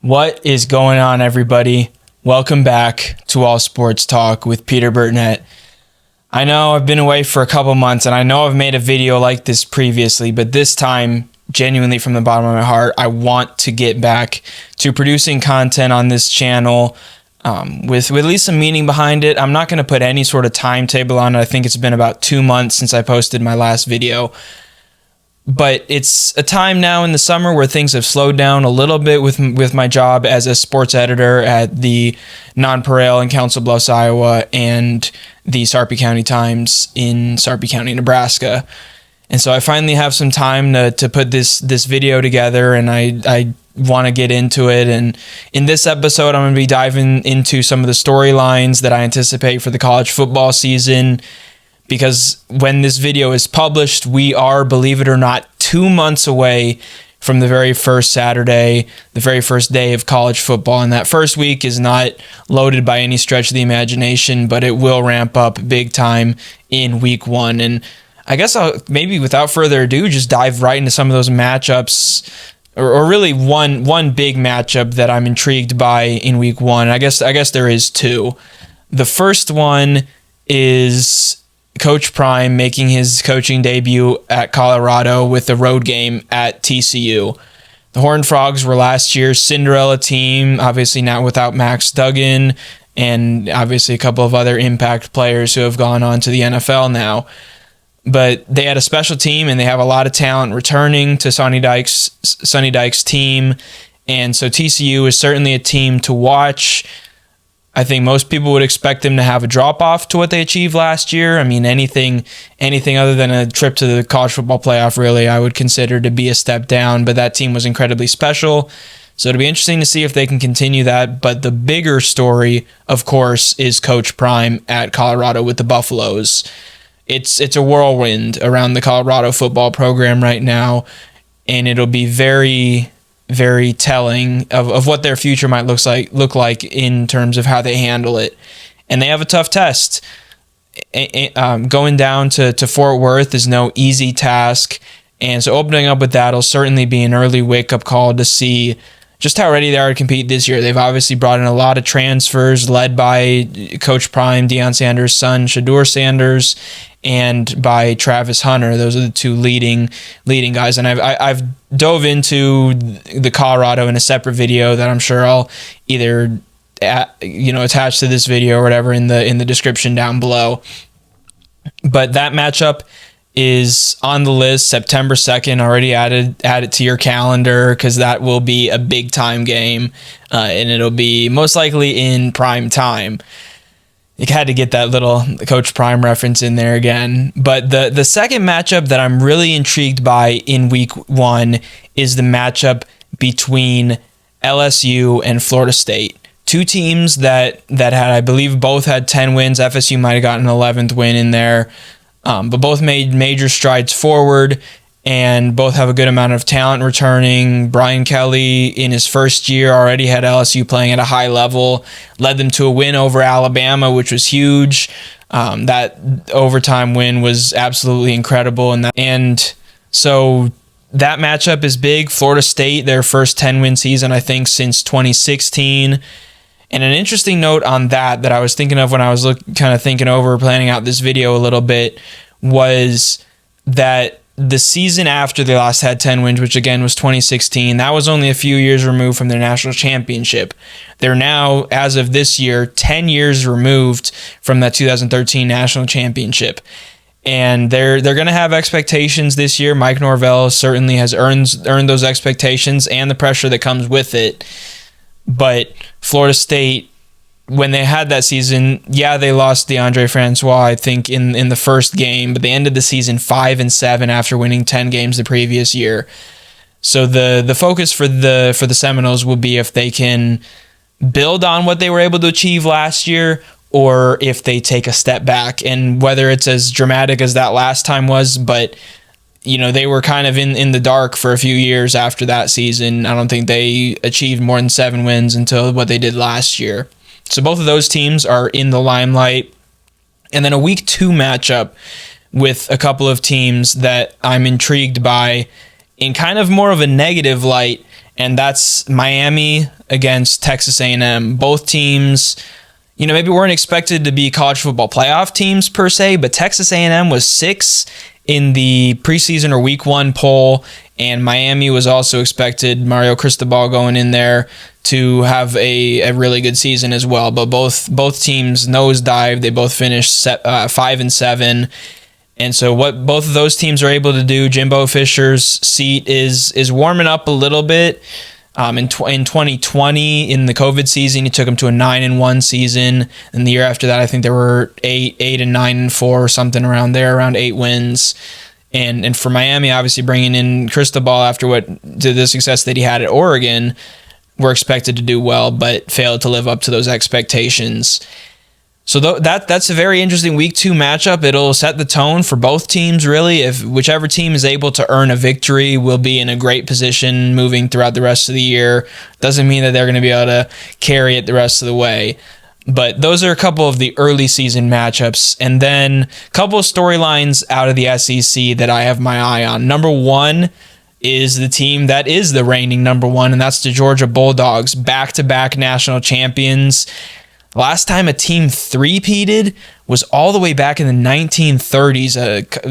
What is going on, everybody? Welcome back to All Sports Talk with Peter Burtnett. I know I've been away for a couple months, and I know I've made a video like this previously, but this time, genuinely from the bottom of my heart, I want to get back to producing content on this channel with at least some meaning behind it. I'm not going to put any sort of timetable on it. I think it's been about 2 months since I posted my last video. But it's a time now in the summer where things have slowed down a little bit with my job as a sports editor at the Nonpareil in Council Bluffs, Iowa, and the Sarpy County Times in Sarpy County, Nebraska. And so I finally have some time to put this video together, and I want to get into it. And in this episode, I'm going to be diving into some of the storylines that I anticipate for the college football season. Because when this video is published, we are, believe it or not, 2 months away from the very first Saturday, the very first day of college football. And that first week is not loaded by any stretch of the imagination, but it will ramp up big time in week one. And I guess I'll maybe without further ado, just dive right into some of those matchups, or really one big matchup that I'm intrigued by in week one. I guess there is two. The first one is Coach Prime making his coaching debut at Colorado with a road game at TCU. The Horned Frogs were last year's Cinderella team, obviously now without Max Duggan, and obviously a couple of other impact players who have gone on to the NFL now. But they had a special team, and they have a lot of talent returning to Sonny Dykes' team. And so TCU is certainly a team to watch. I think most people would expect them to have a drop-off to what they achieved last year. I mean, anything other than a trip to the college football playoff, really, I would consider to be a step down. But that team was incredibly special. So it'll be interesting to see if they can continue that. But the bigger story, of course, is Coach Prime at Colorado with the Buffaloes. It's a whirlwind around the Colorado football program right now, and it'll be very, very telling of what their future might look like in terms of how they handle it. And they have a tough test. Going down to Fort Worth is no easy task, and so opening up with that will certainly be an early wake-up call to see just how ready they are to compete this year. They've obviously brought in a lot of transfers led by Coach Prime, Deion Sanders' son, Shedeur Sanders, and by Travis Hunter. Those are the two leading guys. And I've dove into the Colorado in a separate video that I'm sure I'll either attach to this video or whatever in the description down below. But that matchup is on the list, September 2nd. Already add it to your calendar, because that will be a big time game, and it'll be most likely in prime time. You had to get that little Coach Prime reference in there again. But the second matchup that I'm really intrigued by in week one is the matchup between LSU and Florida State. Two teams that had, I believe, both had 10 wins. FSU might have gotten an 11th win in there. But both made major strides forward, and both have a good amount of talent returning. Brian Kelly, in his first year, already had LSU playing at a high level, led them to a win over Alabama, which was huge. That overtime win was absolutely incredible. And so that matchup is big. Florida State, their first 10-win season, I think, since 2016. And an interesting note on that I was thinking of when I was planning out this video a little bit, was that the season after they last had 10 wins, which again was 2016, that was only a few years removed from their national championship. They're now, as of this year, 10 years removed from that 2013 national championship. And they're going to have expectations this year. Mike Norvell certainly has earned those expectations and the pressure that comes with it. But Florida State, when they had that season, they lost DeAndre Francois, I think, in the first game, but they ended the season 5-7 after winning 10 games the previous year. So the focus for the Seminoles will be if they can build on what they were able to achieve last year, or if they take a step back. And whether it's as dramatic as that last time was, but they were kind of in the dark for a few years after that season. I don't think they achieved more than 7 wins until what they did last year. So both of those teams are in the limelight. And then a week 2 matchup with a couple of teams that I'm intrigued by in kind of more of a negative light, and that's Miami against Texas A&M. Both teams, maybe weren't expected to be college football playoff teams per se, but Texas A&M was 6 in the preseason or week 1 poll, and Miami was also expected, Mario Cristobal going in there, to have a really good season as well. But both teams nosedived. They both finished 5-7. And so what both of those teams are able to do, Jimbo Fisher's seat is warming up a little bit. In 2020, in the COVID season, he took them to a 9-1 season. And the year after that, I think there were 8 and 9-4 or something around there, around 8 wins. And for Miami, obviously bringing in Cristobal after the success that he had at Oregon, were expected to do well, but failed to live up to those expectations. So that's a very interesting week 2 matchup. It'll set the tone for both teams, really. If whichever team is able to earn a victory will be in a great position moving throughout the rest of the year. Doesn't mean that they're going to be able to carry it the rest of the way. But those are a couple of the early season matchups. And then a couple of storylines out of the SEC that I have my eye on. Number 1 is the team that is the reigning number 1, and that's the Georgia Bulldogs, back-to-back national champions. Last time a team three-peated was all the way back in the 1930s.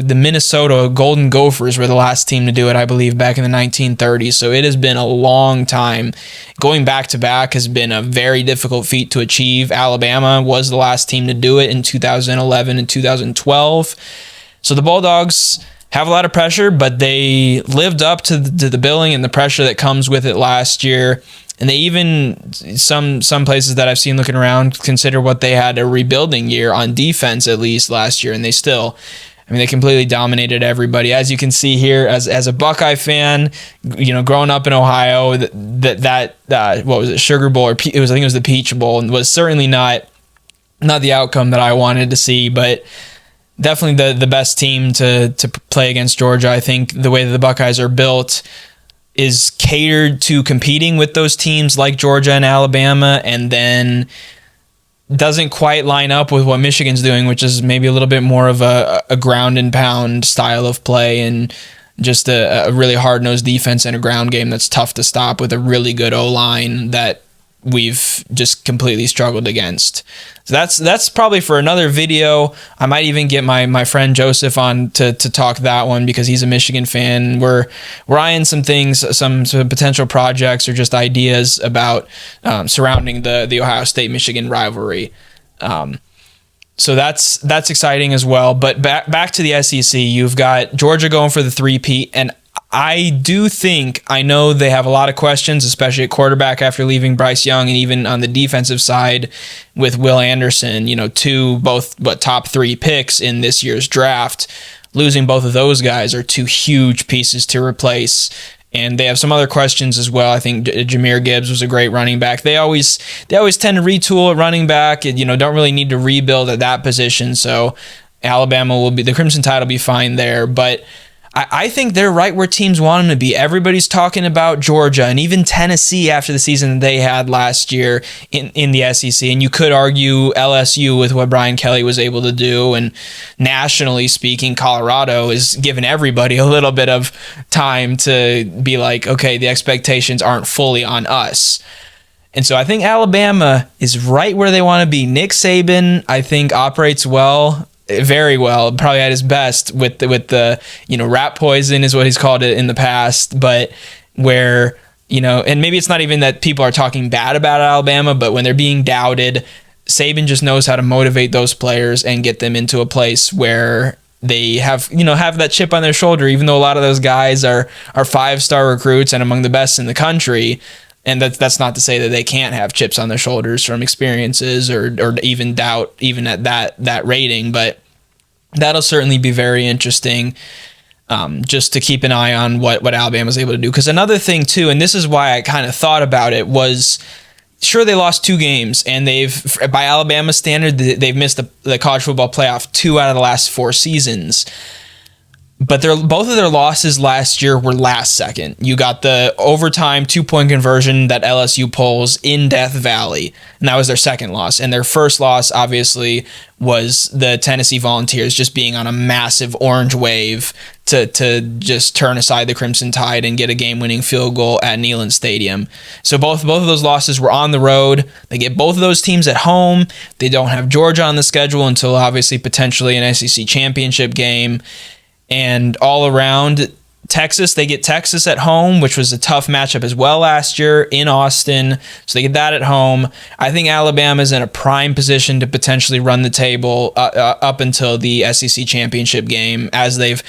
The Minnesota Golden Gophers were the last team to do it, I believe, back in the 1930s. So it has been a long time. Going back-to-back has been a very difficult feat to achieve. Alabama was the last team to do it in 2011 and 2012. So the Bulldogs have a lot of pressure, but they lived up to the billing and the pressure that comes with it last year. And they even, some places that I've seen looking around, consider what they had a rebuilding year on defense at least last year. And they still, they completely dominated everybody. As you can see here, as a Buckeye fan, growing up in Ohio, that what was it, Sugar Bowl, or I think it was the Peach Bowl, and was certainly not the outcome that I wanted to see, but definitely the best team to play against Georgia. I think the way that the Buckeyes are built is catered to competing with those teams like Georgia and Alabama, and then doesn't quite line up with what Michigan's doing, which is maybe a little bit more of a ground and pound style of play, and just a really hard-nosed defense and a ground game that's tough to stop with a really good O-line that we've just completely struggled against. So that's probably for another video. I might even get my friend Joseph on to talk that one, because he's a Michigan fan. We're eyeing some things, some potential projects or just ideas about surrounding the Ohio State-Michigan rivalry. So that's exciting as well. But back to the SEC, you've got Georgia going for the three-peat, and I know they have a lot of questions, especially at quarterback after leaving Bryce Young, and even on the defensive side with Will Anderson, both top 3 picks in this year's draft. Losing both of those guys are 2 huge pieces to replace. And they have some other questions as well. I think Jahmyr Gibbs was a great running back. They always tend to retool at running back and, don't really need to rebuild at that position. So the Crimson Tide will be fine there. But I think they're right where teams want them to be. Everybody's talking about Georgia and even Tennessee after the season that they had last year in the SEC. And you could argue LSU with what Brian Kelly was able to do. And nationally speaking, Colorado is giving everybody a little bit of time to be like, okay, the expectations aren't fully on us. And so I think Alabama is right where they want to be. Nick Saban, I think, operates very well, probably at his best with the rat poison is what he's called it in the past, but where, and maybe it's not even that people are talking bad about Alabama, but when they're being doubted, Saban just knows how to motivate those players and get them into a place where they have that chip on their shoulder, even though a lot of those guys are 5-star recruits and among the best in the country. And that's not to say that they can't have chips on their shoulders from experiences or even doubt even at that rating, but that'll certainly be very interesting just to keep an eye on what Alabama's able to do. Because another thing too, and this is why I kind of thought about it, was sure they lost 2 games, and by Alabama standard, they've missed the college football playoff 2 out of the last 4 seasons. But both of their losses last year were last second. You got the overtime 2-point conversion that LSU pulls in Death Valley, and that was their second loss. And their first loss, obviously, was the Tennessee Volunteers just being on a massive orange wave to just turn aside the Crimson Tide and get a game-winning field goal at Neyland Stadium. So both of those losses were on the road. They get both of those teams at home. They don't have Georgia on the schedule until obviously potentially an SEC championship game. And all around Texas, they get Texas at home, which was a tough matchup as well last year in Austin. So they get that at home. I think Alabama's in a prime position to potentially run the table up until the SEC championship game, as they've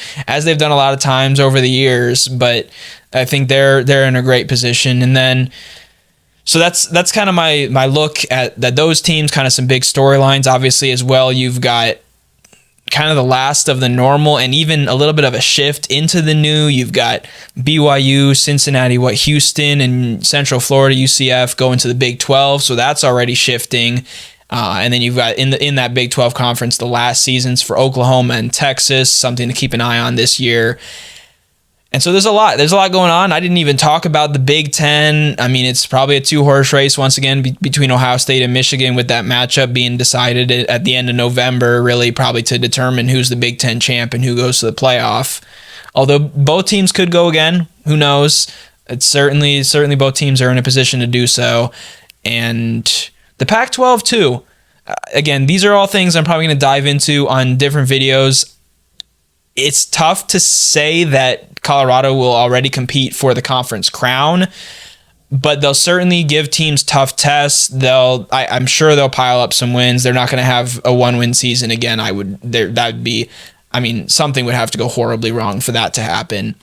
done a lot of times over the years. But I think they're in a great position. And then, so that's kind of my look at those teams. Kind of some big storylines, obviously, as well. You've got kind of the last of the normal and even a little bit of a shift into the new. You've got BYU, Cincinnati, Houston, and Central Florida, UCF going to the Big 12. So that's already shifting. And then you've got in that Big 12 conference, the last seasons for Oklahoma and Texas, something to keep an eye on this year. And so there's a lot going on. I didn't even talk about the Big Ten. I mean, it's probably a 2-horse race once again between Ohio State and Michigan, with that matchup being decided at the end of November, really probably to determine who's the Big Ten champ and who goes to the playoff. Although both teams could go again, who knows? It's certainly both teams are in a position to do so. And the Pac-12 too. Again, these are all things I'm probably going to dive into on different videos. It's tough to say that Colorado will already compete for the conference crown, but they'll certainly give teams tough tests. I'm sure they'll pile up some wins. They're not going to have a 1-win season again. Something would have to go horribly wrong for that to happen,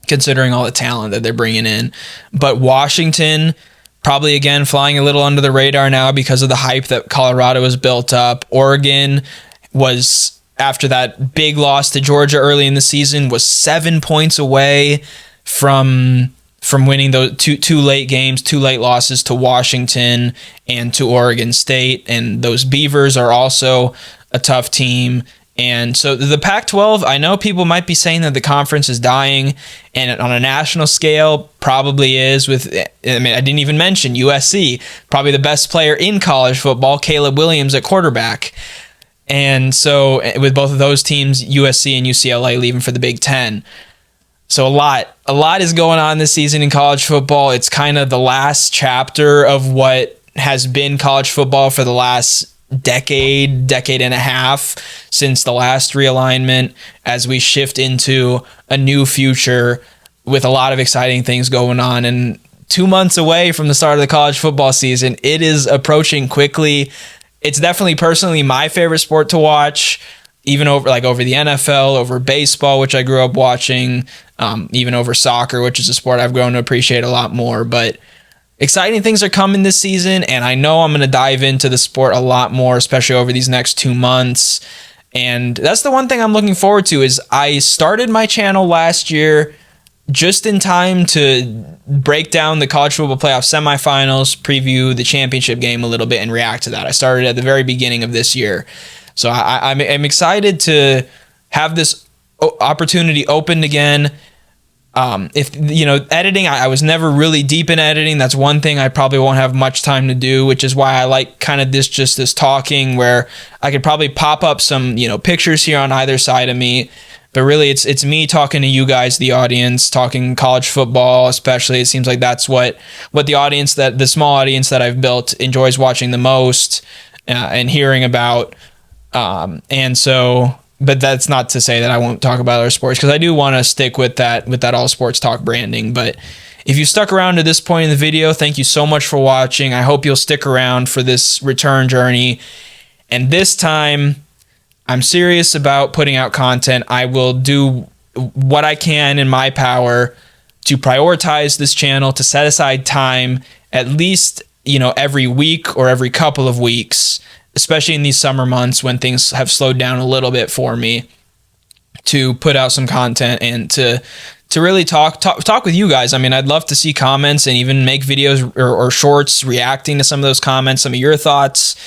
considering all the talent that they're bringing in. But Washington, probably again flying a little under the radar now because of the hype that Colorado has built up. Oregon was, after that big loss to Georgia early in the season, was 7 points away from winning those two late games, 2 late losses to Washington and to Oregon State. And those Beavers are also a tough team. And so the Pac-12, I know people might be saying that the conference is dying, and on a national scale probably is. I didn't even mention USC, probably the best player in college football, Caleb Williams at quarterback. And so with both of those teams, USC and UCLA leaving for the Big Ten. So a lot is going on this season in college football. It's kind of the last chapter of what has been college football for the last decade and a half since the last realignment, as we shift into a new future with a lot of exciting things going on. And 2 months away from the start of the college football season, it is approaching quickly. It's definitely personally my favorite sport to watch, even over the NFL, over baseball, which I grew up watching, even over soccer, which is a sport I've grown to appreciate a lot more. But exciting things are coming this season, and I know I'm going to dive into the sport a lot more, especially over these next 2 months. And that's the one thing I'm looking forward to. Is I started my channel last year just in time to break down the college football playoff semifinals, preview the championship game a little bit, and react to that. I started at the very beginning of this year. So I'm excited to have this opportunity opened again. Editing, I was never really deep in editing. That's one thing I probably won't have much time to do, which is why I like kind of this talking, where I could probably pop up some, pictures here on either side of me. But really, it's me talking to you guys, the audience, talking college football, especially. It seems like that's what the small audience that I've built enjoys watching the most and hearing about. But that's not to say that I won't talk about other sports, because I do want to stick with that all sports talk branding. But if you stuck around to this point in the video, thank you so much for watching. I hope you'll stick around for this return journey. And this time, I'm serious about putting out content. I will do what I can in my power to prioritize this channel, to set aside time at least, every week or every couple of weeks, especially in these summer months when things have slowed down a little bit for me, to put out some content and to really talk with you guys. I mean, I'd love to see comments and even make videos or shorts reacting to some of those comments, some of your thoughts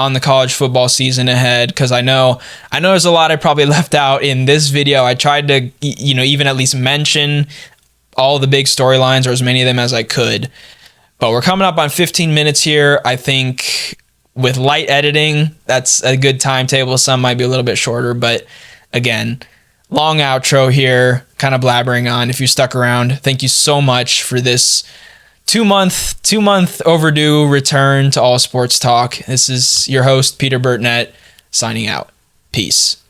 on the college football season ahead, because I know there's a lot I probably left out in this video. I tried to, even at least mention all the big storylines, or as many of them as I could. But we're coming up on 15 minutes here. I think with light editing, that's a good timetable. Some might be a little bit shorter, but again, long outro here, kind of blabbering on. If you stuck around, thank you so much for this 2-month overdue return to All Sports Talk. This is your host, Peter Burnett, signing out. Peace.